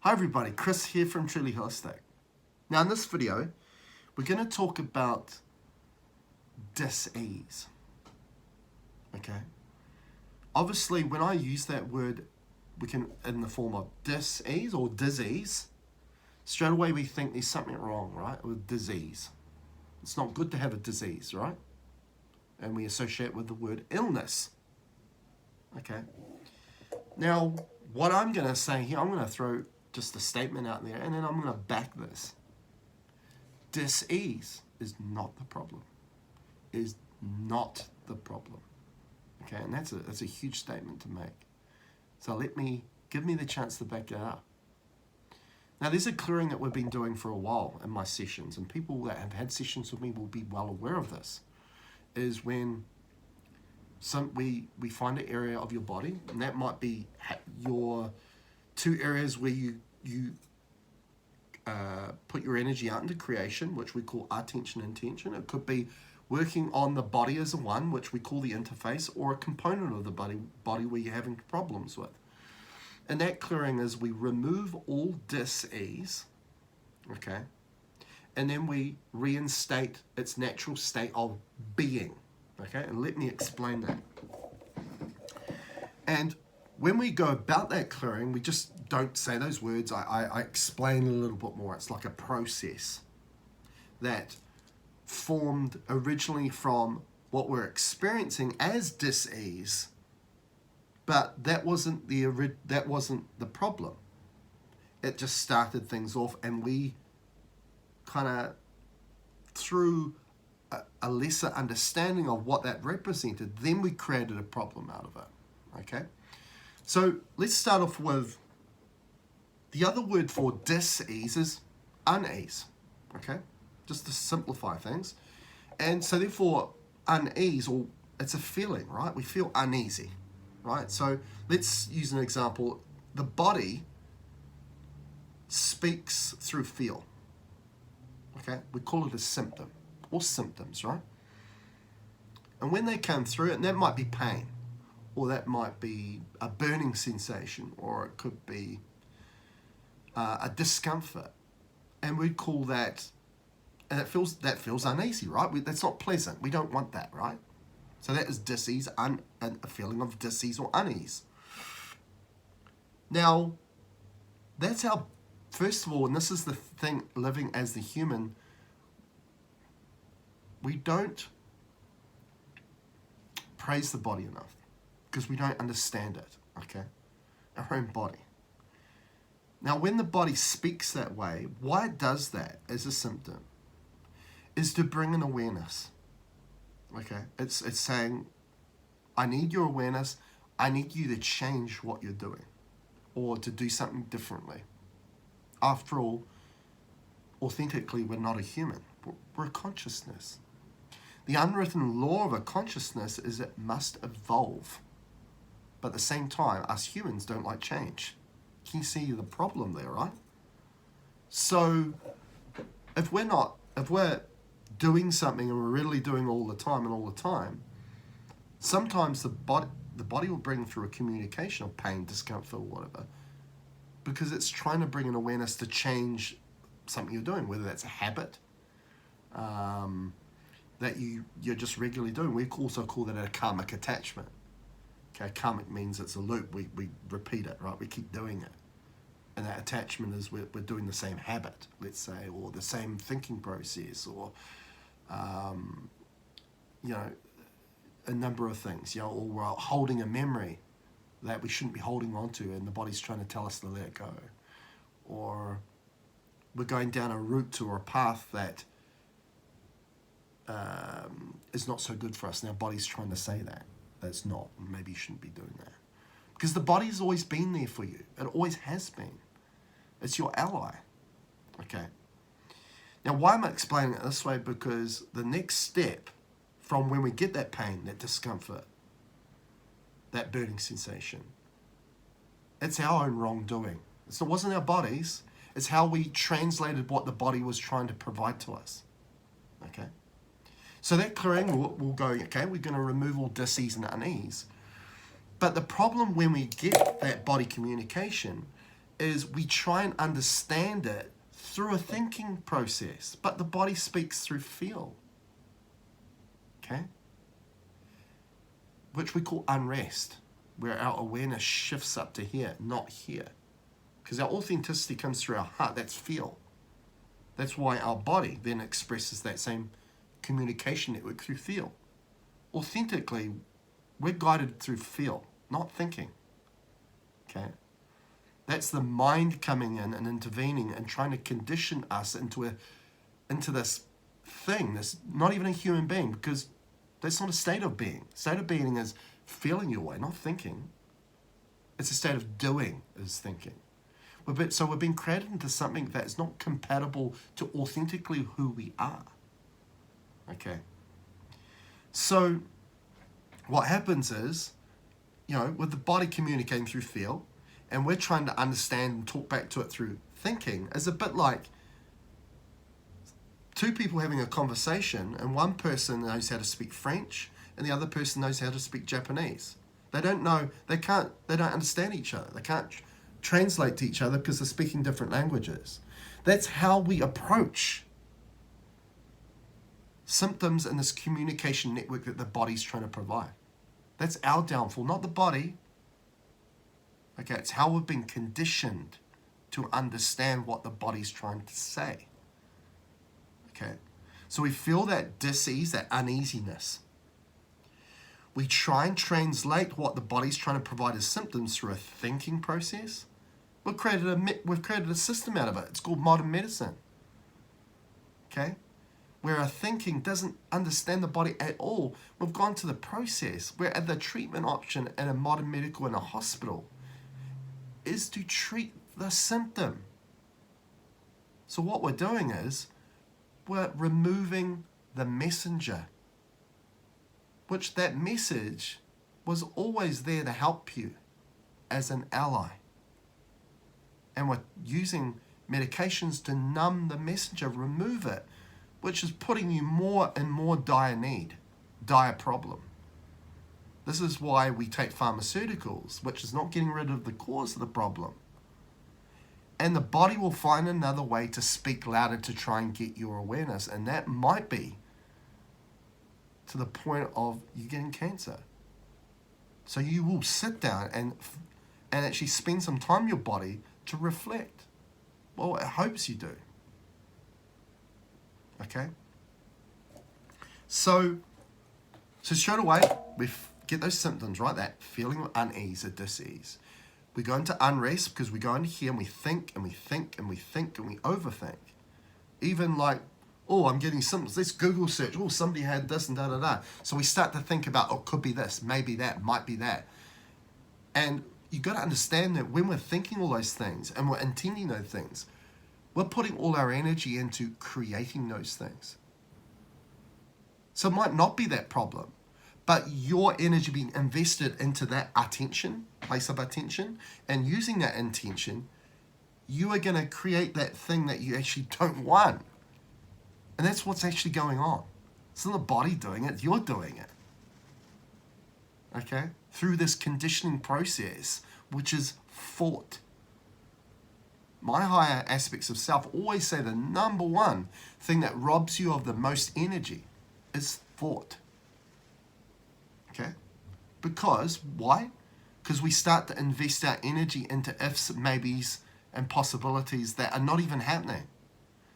Hi everybody, Chris here from Truly Holistic. Now in this video, we're going to talk about dis-ease. Okay? Obviously, when I use that word, we can in the form of dis-ease or disease, straight away we think there's something wrong, right? With disease. It's not good to have a disease, right? And we associate with the word illness. Okay? Now, what I'm going to say here, I'm going to throw just a statement out there, and then I'm going to back this. Dis-ease is not the problem. Is not the problem. Okay, and that's a huge statement to make. So give me the chance to back that up. Now, there's a clearing that we've been doing for a while in my sessions, and people that have had sessions with me will be well aware of this. Is when we find an area of your body, and that might be your two areas where you put your energy out into creation, which we call attention and intention. It could be working on the body as a one, which we call the interface, or a component of the body where you're having problems with. And that clearing is we remove all dis-ease, okay, and then we reinstate its natural state of being, okay, and let me explain that. And when we go about that clearing, we just don't say those words. I explain a little bit more. It's like a process that formed originally from what we're experiencing as dis-ease, but that wasn't the problem. It just started things off, and we kind of, through a lesser understanding of what that represented, then we created a problem out of it. Okay? So let's start off with the other word for dis-ease is unease, okay? Just to simplify things. And so therefore, unease, or it's a feeling, right? We feel uneasy, right? So let's use an example. The body speaks through feel, okay? We call it a symptom, or symptoms, right? And when they come through, and that might be pain, or that might be a burning sensation, or it could be a discomfort, and we call that, and that feels uneasy, right? That's not pleasant. We don't want that, right? So that is dis-ease, a feeling of dis-ease or unease. Now, that's how, first of all, and this is the thing, living as the human, we don't praise the body enough, because we don't understand it, okay? Our own body. Now, when the body speaks that way, why it does that as a symptom is to bring an awareness, okay? It's saying, I need your awareness. I need you to change what you're doing or to do something differently. After all, authentically, we're not a human. We're a consciousness. The unwritten law of a consciousness is it must evolve. But at the same time, us humans don't like change. Can you see the problem there, right? So if we're doing something and we're really doing all the time, sometimes the body will bring through a communication of pain, discomfort, or whatever, because it's trying to bring an awareness to change something you're doing, whether that's a habit that you're just regularly doing. We also call that a karmic attachment. Okay, karmic means it's a loop. We repeat it, right? We keep doing it. And that attachment is we're doing the same habit, let's say, or the same thinking process, or, a number of things, or we're holding a memory that we shouldn't be holding on to, and the body's trying to tell us to let it go. Or we're going down a route or a path that is not so good for us, and our body's trying to say that. That's not, maybe you shouldn't be doing that. Because the body's always been there for you. It always has been. It's your ally. Okay. Now, why am I explaining it this way? Because the next step from when we get that pain, that discomfort, that burning sensation, it's our own wrongdoing. It wasn't our body's. It's how we translated what the body was trying to provide to us. Okay. So that clearing will go, okay, we're going to remove all dis-ease and unease. But the problem when we get that body communication is we try and understand it through a thinking process, but the body speaks through feel, okay? Which we call unrest, where our awareness shifts up to here, not here. Because our authenticity comes through our heart, that's feel. That's why our body then expresses that same communication network through feel. Authentically, we're guided through feel, not thinking, okay? That's the mind coming in and intervening and trying to condition us into this thing, this not even a human being, because that's not a state of being. State of being is feeling your way, not thinking. It's a state of doing is thinking. So we're being created into something that is not compatible to authentically who we are. Okay. So what happens is, with the body communicating through feel, and we're trying to understand and talk back to it through thinking, is a bit like two people having a conversation, and one person knows how to speak French, and the other person knows how to speak Japanese. They don't understand each other. They can't translate to each other because they're speaking different languages. That's how we approach symptoms in this communication network that the body's trying to provide. That's our downfall, not the body. Okay, it's how we've been conditioned to understand what the body's trying to say. Okay, so we feel that dis-ease, that uneasiness. We try and translate what the body's trying to provide as symptoms through a thinking process. We've created a system out of it. It's called modern medicine. Okay, where our thinking doesn't understand the body at all. We've gone to the process where the treatment option in a modern medical in a hospital is to treat the symptom. So what we're doing is we're removing the messenger, which that message was always there to help you as an ally. And we're using medications to numb the messenger, remove it, which is putting you more and more dire problem. This is why we take pharmaceuticals, which is not getting rid of the cause of the problem. And the body will find another way to speak louder to try and get your awareness. And that might be to the point of you getting cancer. So you will sit down and actually spend some time in your body to reflect. Well, it hopes you do. Okay? So straight away, we get those symptoms, right? That feeling of unease or dis-ease. We go into unrest because we go into here and we think and we think and we think and we overthink. Even like, oh, I'm getting symptoms. Let's Google search. Oh, somebody had this and da-da-da. So we start to think about, oh, could be this, maybe that, might be that. And you got to understand that when we're thinking all those things and we're intending those things, we're putting all our energy into creating those things. So it might not be that problem, but your energy being invested into that attention, place of attention, and using that intention, you are going to create that thing that you actually don't want. And that's what's actually going on. It's not the body doing it, you're doing it. Okay? Through this conditioning process, which is thought. My higher aspects of self always say the number one thing that robs you of the most energy is thought. Okay? Because, why? Because we start to invest our energy into ifs, maybes, and possibilities that are not even happening.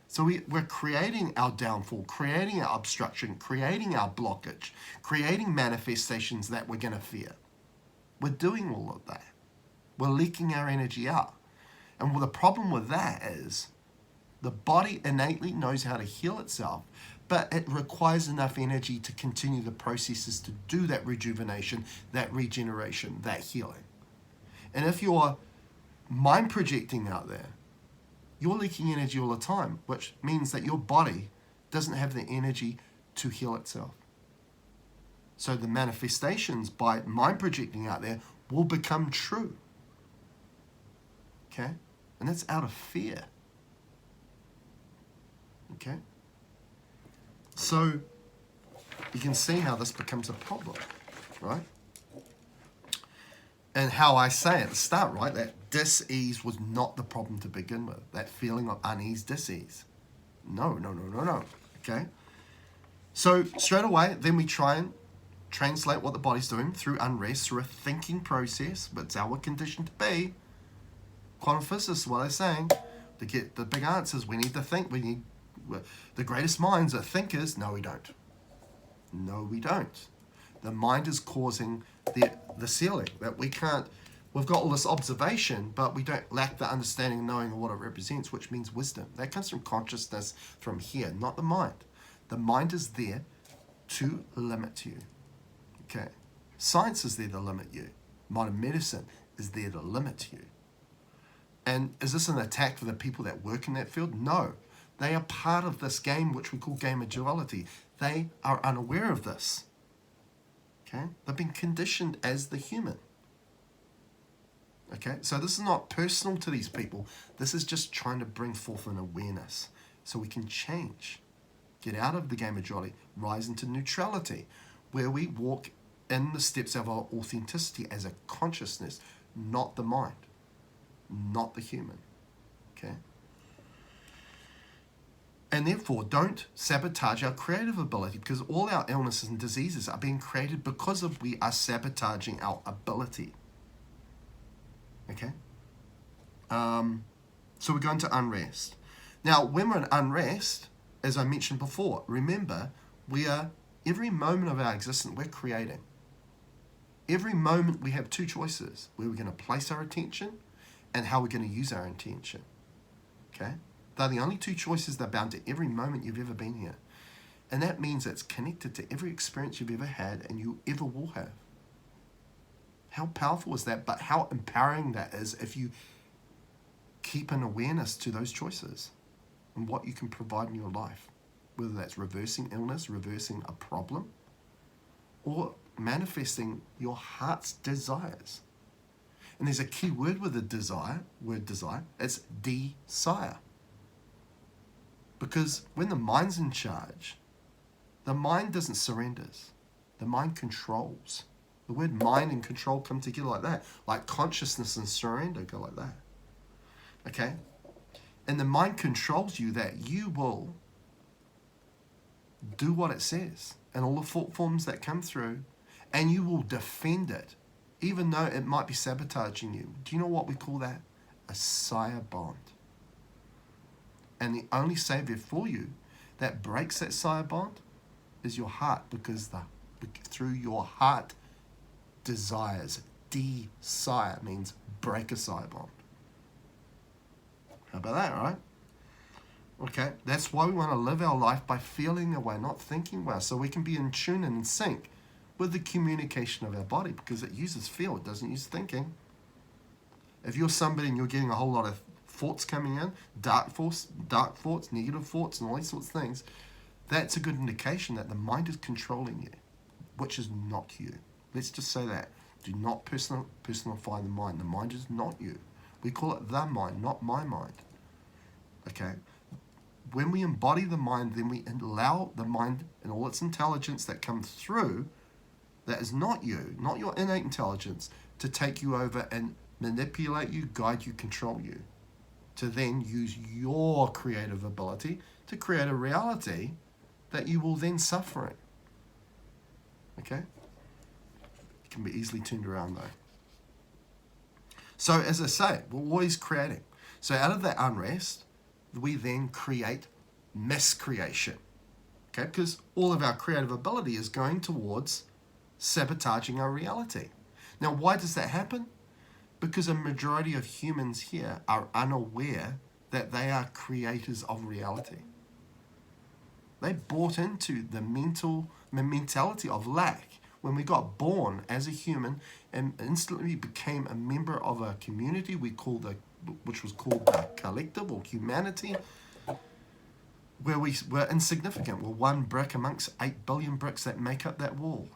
So we're creating our downfall, creating our obstruction, creating our blockage, creating manifestations that we're going to fear. We're doing all of that. We're leaking our energy out. And the problem with that is the body innately knows how to heal itself, but it requires enough energy to continue the processes to do that rejuvenation, that regeneration, that healing. And if you're mind projecting out there, you're leaking energy all the time, which means that your body doesn't have the energy to heal itself. So the manifestations by mind projecting out there will become true. Okay? And that's out of fear. Okay? So you can see how this becomes a problem, right? And how I say at the start, right, that dis-ease was not the problem to begin with. That feeling of unease, dis-ease. No. Okay? So straight away, then we try and translate what the body's doing through unrest, through a thinking process, but it's our condition to be. Quantum physicists, what they're saying, to get the big answers, we need to think. We need the greatest minds are thinkers. No, we don't. No, we don't. The mind is causing the ceiling that we can't. We've got all this observation, but we don't lack the understanding and knowing of what it represents, which means wisdom. That comes from consciousness from here, not the mind. The mind is there to limit you. Okay. Science is there to limit you. Modern medicine is there to limit you. And is this an attack for the people that work in that field? No. They are part of this game, which we call game of duality. They are unaware of this. Okay? They've been conditioned as the human. Okay? So this is not personal to these people. This is just trying to bring forth an awareness so we can change. Get out of the game of duality, rise into neutrality, where we walk in the steps of our authenticity as a consciousness, not the mind, not the human. Okay? And therefore, don't sabotage our creative ability, because all our illnesses and diseases are being created because of we are sabotaging our ability. Okay? So we're going to unrest. Now, when we're in unrest, as I mentioned before, remember, we are, every moment of our existence, we're creating. Every moment we have two choices, where we're going to place our attention and how we're going to use our attention. Okay? They're the only two choices that are bound to every moment you've ever been here. And that means it's connected to every experience you've ever had and you ever will have. How powerful is that? But how empowering that is if you keep an awareness to those choices and what you can provide in your life. Whether that's reversing illness, reversing a problem, or manifesting your heart's desires. And there's a key word with the word desire, it's desire. Because when the mind's in charge, the mind doesn't surrender. The mind controls. The word mind and control come together like that. Like consciousness and surrender go like that. Okay? And the mind controls you that you will do what it says and all the thought forms that come through, and you will defend it, even though it might be sabotaging you. Do you know what we call that? A sire bond. And the only savior for you that breaks that sire bond is your heart, because through your heart desires. Desire means break a sire bond. How about that, right? Okay, that's why we want to live our life by feeling a way, not thinking well, so we can be in tune and in sync with the communication of our body, because it uses feel, it doesn't use thinking. If you're somebody and you're getting a whole lot of thoughts coming in, dark thoughts, negative thoughts, and all these sorts of things, that's a good indication that the mind is controlling you, which is not you. Let's just say that. Do not personify the mind. The mind is not you. We call it the mind, not my mind. Okay? When we embody the mind, then we allow the mind and all its intelligence that comes through, that is not you, not your innate intelligence, to take you over and manipulate you, guide you, control you, to then use your creative ability to create a reality that you will then suffer in. Okay? It can be easily turned around though. So as I say, we're always creating. So out of that unrest, we then create miscreation. Okay? Because all of our creative ability is going towards sabotaging our reality. Now, why does that happen? Because a majority of humans here are unaware that they are creators of reality. They bought into the mentality of lack when we got born as a human and instantly became a member of a community which was called the collective or humanity, where we were insignificant. We're one brick amongst 8 billion bricks that make up that wall.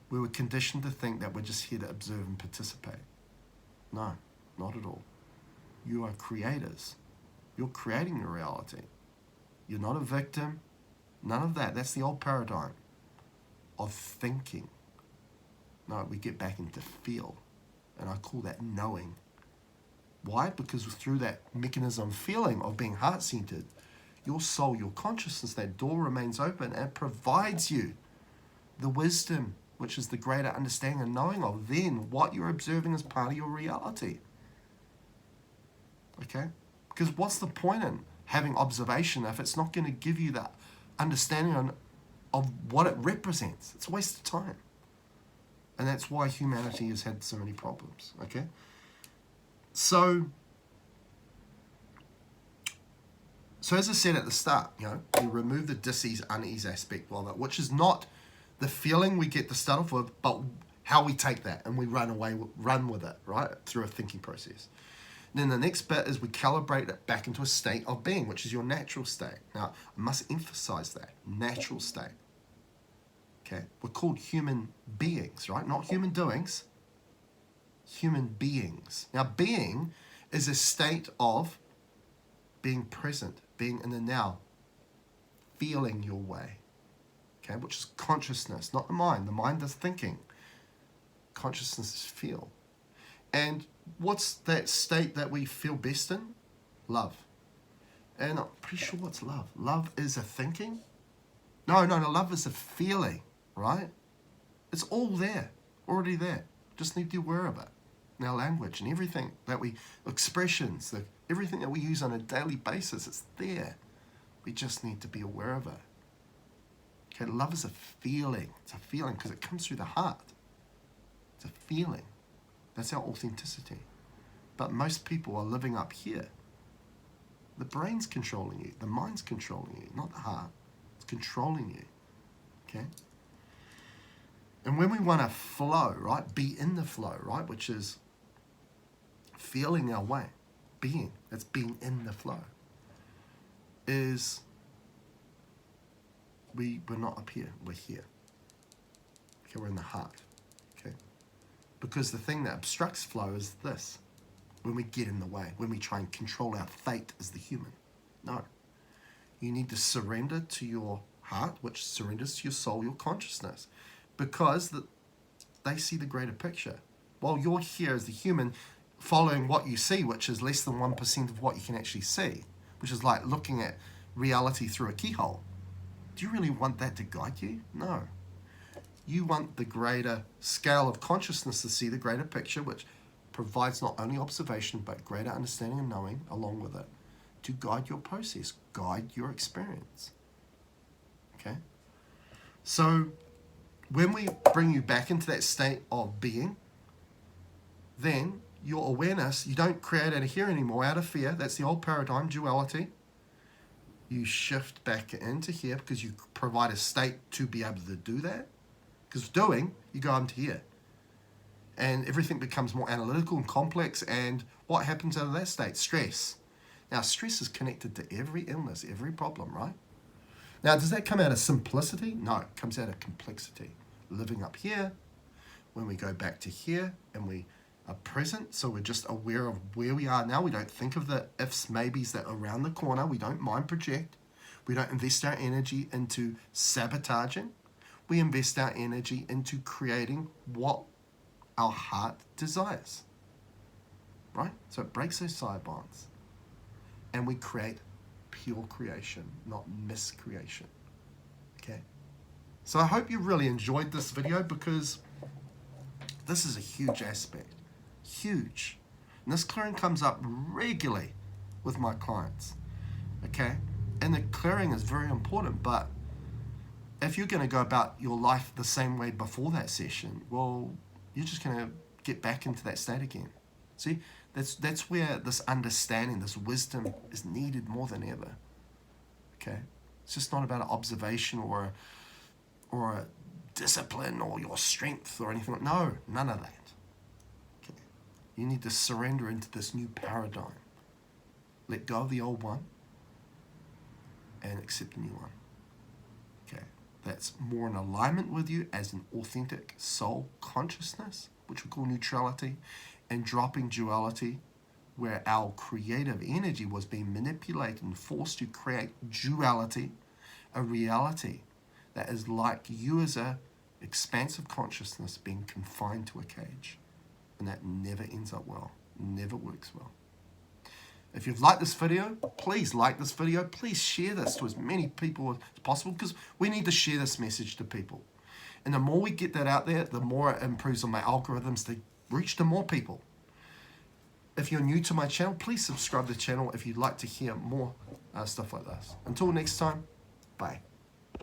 We were conditioned to think that we're just here to observe and participate. No, not at all. You are creators. You're creating your reality. You're not a victim. None of that. That's the old paradigm of thinking. No, we get back into feel. And I call that knowing. Why? Because through that mechanism feeling of being heart-centered, your soul, your consciousness, that door remains open and provides you the wisdom, which is the greater understanding and knowing of then what you're observing as part of your reality. Okay? Because what's the point in having observation if it's not going to give you that understanding of what it represents? It's a waste of time. And that's why humanity has had so many problems. Okay? So as I said at the start, we remove the dis-ease, unease aspect of it, which is not the feeling we get to start off with, but how we take that and we run with it, right, through a thinking process. And then the next bit is we calibrate it back into a state of being, which is your natural state. Now, I must emphasize that, natural state. Okay, we're called human beings, right? Not human doings, human beings. Now, being is a state of being present, being in the now, feeling your way, okay, which is consciousness, not the mind. The mind does thinking. Consciousness is feel. And what's that state that we feel best in? Love. And I'm pretty sure what's love? Love is a thinking? No, love is a feeling, right? It's all there, already there. Just need to be aware of it. In our language and everything that expressions, everything that we use on a daily basis, it's there. We just need to be aware of it. Okay, love is a feeling. It's a feeling because it comes through the heart. It's a feeling. That's our authenticity. But most people are living up here. The brain's controlling you. The mind's controlling you, not the heart. It's controlling you. Okay? And when we want to flow, right, be in the flow, right, which is feeling our way, being, that's being in the flow, is we're not up here, we're here. Okay, we're in the heart. Okay? Because the thing that obstructs flow is this. When we get in the way, when we try and control our fate as the human. No. You need to surrender to your heart, which surrenders to your soul, your consciousness. Because they see the greater picture. While you're here as the human, following what you see, which is less than 1% of what you can actually see, which is like looking at reality through a keyhole. Do you really want that to guide you? No. You want the greater scale of consciousness to see the greater picture, which provides not only observation, but greater understanding and knowing along with it to guide your process, guide your experience. Okay? So when we bring you back into that state of being, then your awareness, you don't create out of here anymore, out of fear. That's the old paradigm, duality. You shift back into here because you provide a state to be able to do that. Because doing, you go into here. And everything becomes more analytical and complex. And what happens out of that state? Stress. Now, stress is connected to every illness, every problem, right? Now, does that come out of simplicity? No, it comes out of complexity. Living up here, when we go back to here and we are present, so we're just aware of where we are now. We don't think of the ifs, maybes that are around the corner. We don't mind project. We don't invest our energy into sabotaging. We invest our energy into creating what our heart desires, right? So it breaks those side bonds. And we create pure creation, not miscreation, okay? So I hope you really enjoyed this video because this is a huge aspect, huge. And this clearing comes up regularly with my clients, okay? And the clearing is very important, but if you're going to go about your life the same way before that session, well, you're just going to get back into that state again. See, that's where this understanding, this wisdom is needed more than ever. Okay? It's just not about an observation or a discipline or your strength or anything. No, none of that. Okay? You need to surrender into this new paradigm. Let go of the old one and accept the new one. Okay? That's more in alignment with you as an authentic soul consciousness, which we call neutrality, and dropping duality, where our creative energy was being manipulated and forced to create duality, a reality that is like you as a expansive consciousness being confined to a cage. And that never ends up well, never works well. If you've liked this video, please like this video. Please share this to as many people as possible, because we need to share this message to people. And the more we get that out there, the more it improves on my algorithms to reach to more people. If you're new to my channel, please subscribe to the channel if you'd like to hear more stuff like this. Until next time, bye.